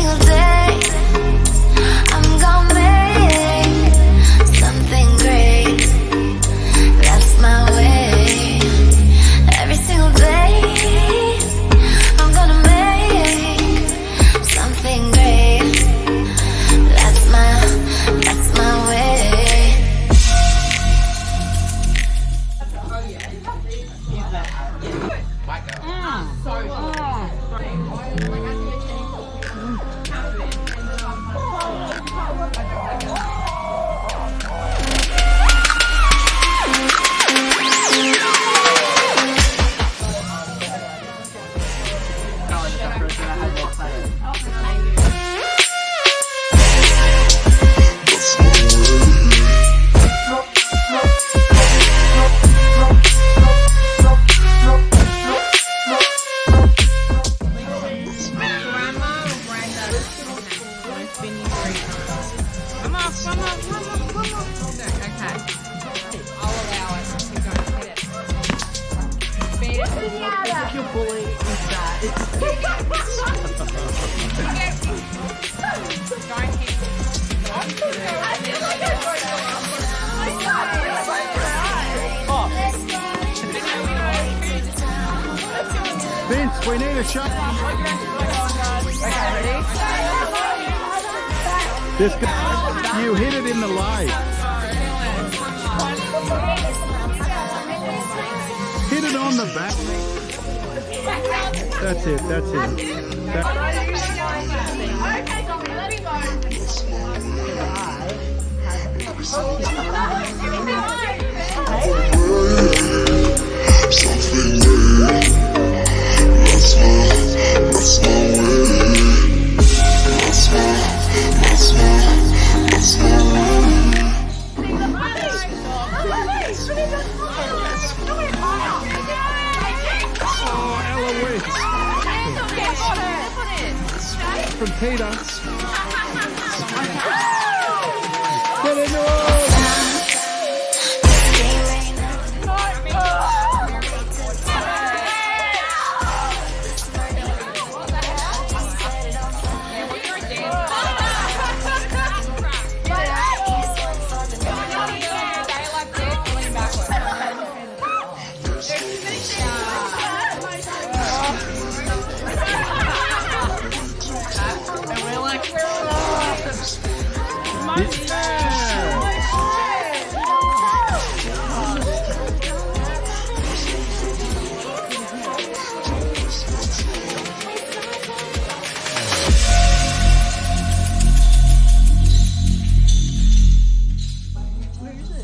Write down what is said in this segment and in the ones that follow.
single day I'm gonna make something great. That's my way. Every single day I'm gonna make something great. That's my way. Vince, we need a shot. This guy, you hit it in the light. Hit it on the back. That's it, that's it. From Peter. Get into it!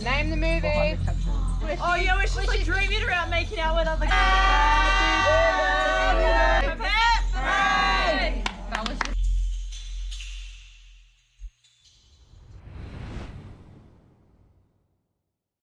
Name the movie. Oh yeah, we're just like dreaming around making out with other guys.